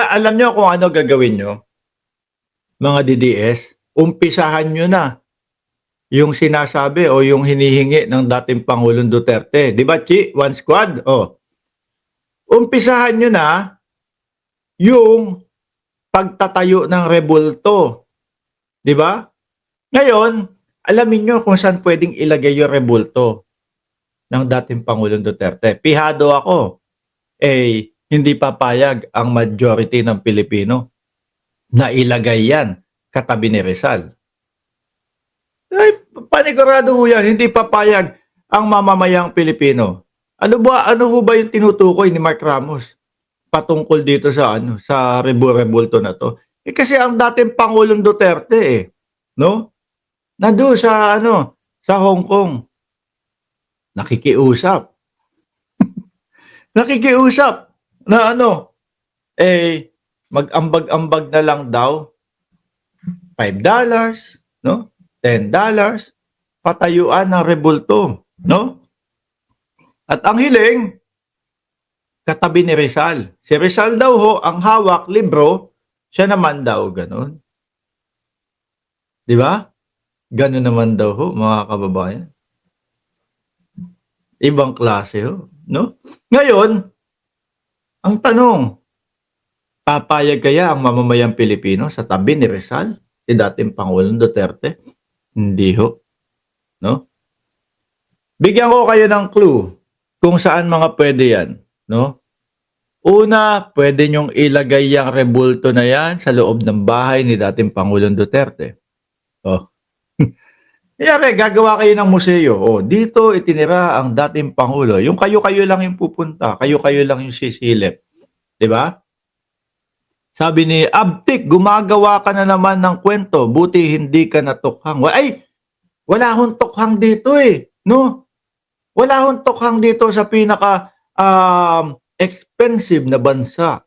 Alam niyo kung ano gagawin niyo, mga DDS? Umpisahan niyo na yung sinasabi o yung hinihingi ng dating Pangulong Duterte. 'Di ba, Chi? One squad. Oh, umpisahan niyo na yung pagtatayo ng rebulto. 'Di ba? Ngayon, alamin niyo kung saan pwedeng ilagay yung rebulto ng dating Pangulong Duterte. Pihado ako, hindi papayag ang majority ng Pilipino na ilagay yan katabi ni Rizal. Ay, panigurado ho yan, hindi papayag ang mamamayang Pilipino. Ano ho ba yung tinutukoy ni Mark Ramos patungkol dito sa sa rebulto na to? Kasi ang dating Pangulong Duterte no? Nandoon sa sa Hong Kong. Nakikiusap. Nakikiusap na mag-ambag-ambag na lang daw $5, no? $10 patayuan ng rebulto, no? At ang hiling katabi ni Rizal. Si Rizal daw ho ang hawak libro, siya naman daw ganun. 'Di ba? Ganun naman daw ho, mga kababayan. Ibang klase ho, no? Ngayon, ang tanong, papayag kaya ang mamamayang Pilipino sa tabi ni Rizal, si dating Pangulong Duterte? Hindi ho, no? Bigyan ko kayo ng clue kung saan mga pwede yan, no? Una, pwede nyong ilagay yung rebulto na yan sa loob ng bahay ni dating Pangulong Duterte. Oh. Kaya gagawa kayo ng museo. Oh, dito itinira ang dating Pangulo. Yung kayo-kayo lang yung pupunta, kayo-kayo lang yung sisilip. 'Di ba? Sabi ni Abtik, gumagawa ka na naman ng kwento, buti hindi ka natukhang. Ay, wala akong tukhang dito no? Wala akong tukhang dito sa pinaka expensive na bansa.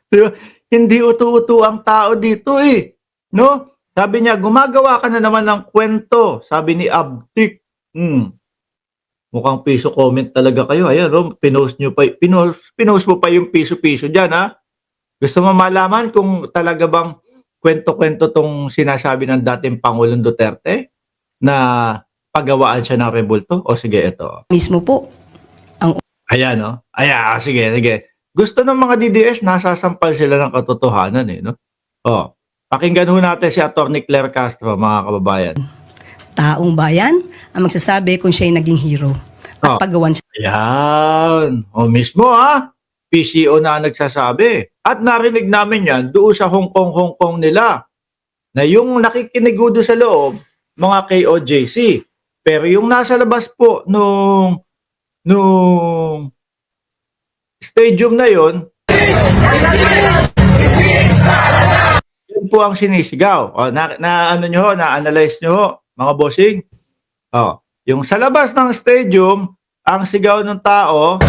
Diba? Hindi utu-utu ang tao dito no? Sabi niya, gumagawa ka na naman ng kwento. Sabi ni Abtik. Mukhang piso comment talaga kayo. Ayan, pinost mo pa yung piso-piso dyan, ha? Gusto mo malaman kung talaga bang kwento-kwento tong sinasabi ng dating Pangulong Duterte na pagawaan siya ng rebulto? O sige, ito. Mismo po. Ayan, no? Ayan, sige. Gusto ng mga DDS, nasasampal sila ng katotohanan, no? Oh. Pakinggan ho natin si Atty. Claire Castro, mga kababayan. Taong bayan ang magsasabi kung siya'y naging hero. At paggawan siya. Ayan. O mismo PCO na nagsasabi. At narinig namin yan doon sa Hong Kong nila. Na yung nakikinig doon sa loob, mga KOJC. Pero yung nasa labas po nung stadium na yon, yun po ang sinisigaw. O, na-analyze nyo ho, mga bossing. O, yung sa labas ng stadium, ang sigaw ng tao,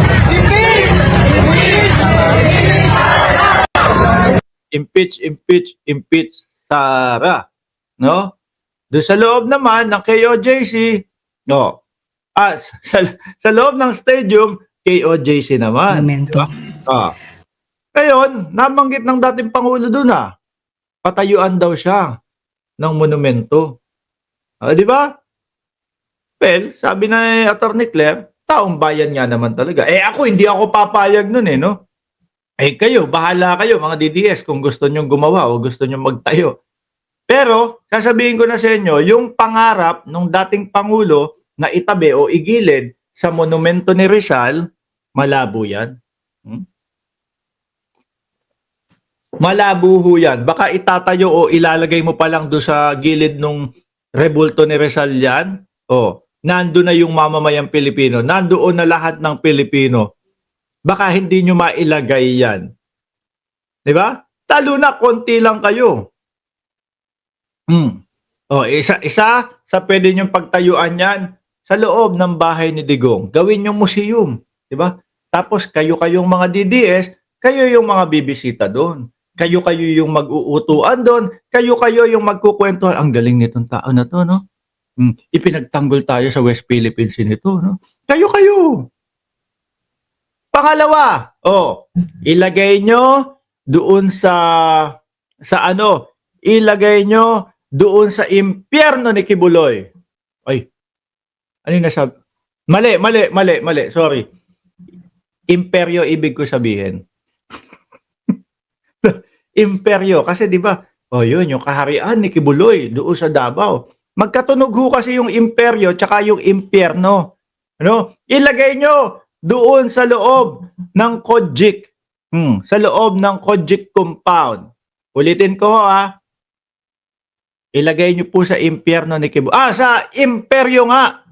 impeach, impeach, impeach Sara. No? Doon sa loob naman ng KOJC, sa loob ng stadium, KOJC naman. Momento. Diba? Ngayon, nabanggit ng dating Pangulo doon patayuan daw siya ng monumento. Di ba? Well, sabi na Atty. Claire, taong bayan nga naman talaga. Hindi ako papayag nun no? Kayo, bahala kayo mga DDS kung gusto nyong gumawa o gusto nyong magtayo. Pero, sasabihin ko na sa inyo, yung pangarap ng dating Pangulo na itabi o igilid sa monumento ni Rizal, malabo yan. Malabo ho yan. Baka itatayo o ilalagay mo pa lang doon sa gilid nung rebulto ni Rizal yan. Nando na yung mamamayang Pilipino. Nandoon na lahat ng Pilipino. Baka hindi nyo mailagay yan. Diba? Talo na, konti lang kayo. Isa sa pwede nyong pagtayuan yan sa loob ng bahay ni Digong. Gawin yung museum. Diba? Tapos kayo-kayong mga DDS, kayo yung mga bibisita doon. Kayo-kayo yung mag-uutuan doon. Kayo-kayo yung magkukwentuhan. Ang galing nitong tao na to, no? Ipinagtanggol tayo sa West Philippines nito, no? Kayo-kayo. Pangalawa, ilagay nyo doon ilagay nyo doon sa impyerno ni Kibuloy. Ay, ano yung nasabi? Mali, sorry. Imperyo ibig ko sabihin. Imperyo, kasi di ba, yun, yung kaharian ni Kibuloy doon sa Davao. Magkatunog ho kasi yung imperyo tsaka yung impyerno. Ano? Ilagay nyo doon sa loob ng Kojik. Sa loob ng Kojik compound. Ulitin ko ha. Ilagay nyo po sa impyerno ni Kibuloy. Sa imperyo nga.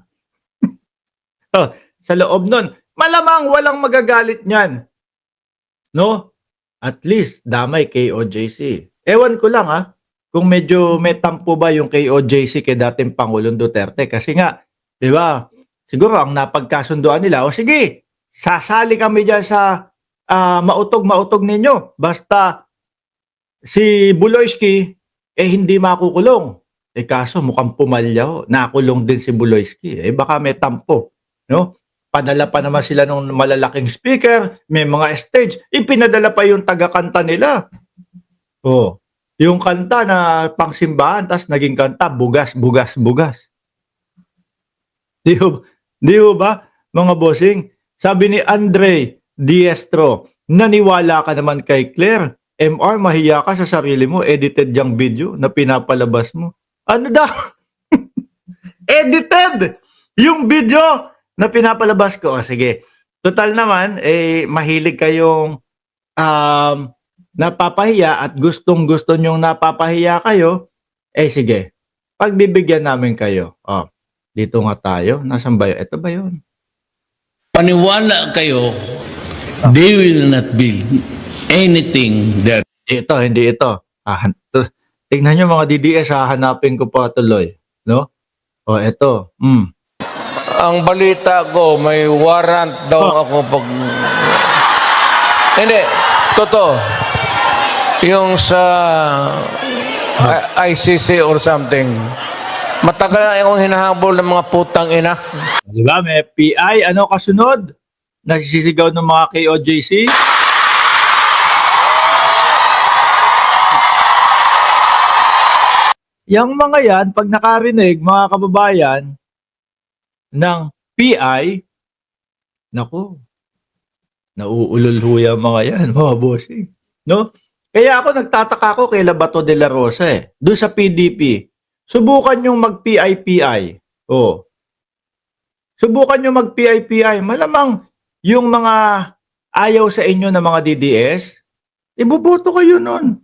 Sa loob nun. Malamang walang magagalit niyan. No? At least, damay kay OJC. Ewan ko lang ha. Kung medyo may tampo ba yung kay OJC kay dating Pangulong Duterte. Kasi nga, di ba, siguro ang napagkasunduan nila, sige, sasali kami dyan sa mautog-mautog ninyo. Basta si Buloyski, hindi makukulong. Kaso mukhang pumalya ho. Nakulong din si Buloyski. Baka may tampo. No? Padala pa naman sila ng malalaking speaker, may mga stage. Ipinadala pa yung taga-kanta nila. Yung kanta na pangsimbahan, tas naging kanta, bugas. Di ho ba, mga bossing? Sabi ni Andre Diestro, naniwala ka naman kay Claire. MR, mahiya ka sa sarili mo, edited yung video na pinapalabas mo. Ano daw? Edited! Yung video na pinapalabas ko. Sige. Total naman, mahilig kayong napapahiya at gustong-gusto nyong napapahiya kayo, sige. Pagbibigyan namin kayo. Dito nga tayo. Nasaan ba yun? Ito ba yun? Paniwala kayo, they will not build anything there. Ito, hindi ito. Tingnan nyo mga DDS, hahanapin ko pa tuloy. No? Ito. Ang balita ko, may warrant daw ako pag... Hindi, totoo. Yung sa ICC or something. Matagal na akong hinahabol ng mga putang ina. Di ba? May PI. Ano kasunod? Nasisigaw ng mga KOJC? Yang mga yan, pag nakarinig, mga kababayan, ng PI, naku, nauulol ho yung mga yan, mga bossing. No? Kaya ako nagtataka ko kay Labato de la Rosa doon sa PDP. Subukan yung mag-PI-PI. Subukan yung mag-PI-PI. Malamang yung mga ayaw sa inyo na mga DDS, ibuboto kayo nun.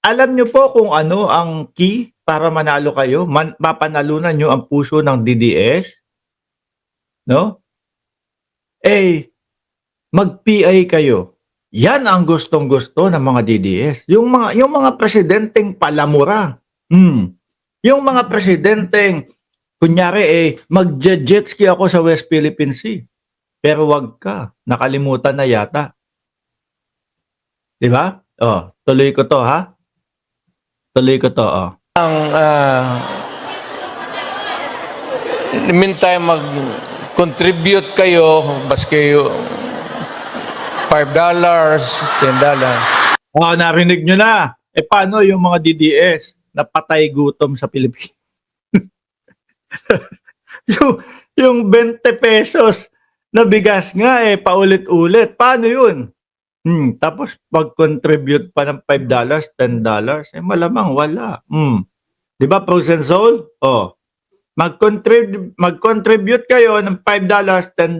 Alam nyo po kung ano ang key para manalo kayo? Mapanalunan nyo ang puso ng DDS? No? Mag-PI kayo. Yan ang gustong-gusto ng mga DDS. Yung mga presidenteng palamura. Yung mga presidenteng, kunyari mag-jet ski ako sa West Philippine Sea. Pero wag ka. Nakalimutan na yata. Diba? Tuloy ko to ha. Tuloy ko to Ang meantime, mag-contribute kayo, baski $5, $10. Narinig nyo na. Paano yung mga DDS na patay gutom sa Pilipinas? yung 20 pesos na bigas nga paulit-ulit. Paano yun? Tapos pag-contribute pa ng $5, $10, malamang wala. Di ba, Frozen Soul? Mag-contribute kayo ng $5, $10.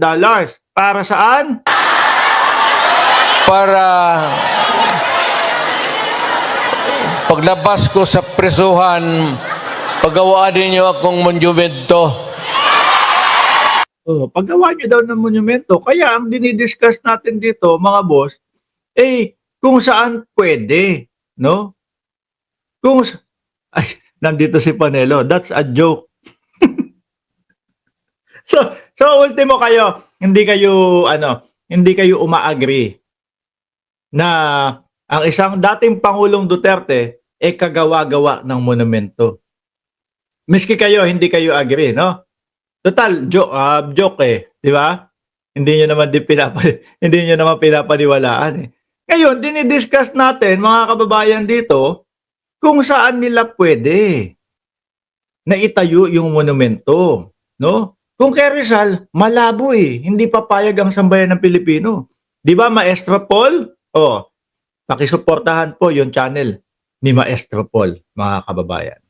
Para saan? Para paglabas ko sa presuhan, pagawaan niyo akong monumento. Paggawa nyo daw ng monumento. Kaya ang dinidiscuss natin dito, mga boss, kung saan pwede, no? Nandito si Panelo. That's a joke. So ultimo kayo, hindi kayo uma-agree na ang isang dating Pangulong Duterte kagawa-gawa ng monumento. Miski kayo, hindi kayo agree, no? Total, joke di ba? Hindi nyo naman hindi nyo naman pinapaniwalaan eh. Ngayon, dinidiscuss natin mga kababayan dito kung saan nila pwede na itayo yung monumento, no? Kung kay Rizal, malabo eh. Hindi papayag ang sambayan ng Pilipino. Di ba, Maestro Paul? Pakisuportahan po yung channel ni Maestro Paul, mga kababayan.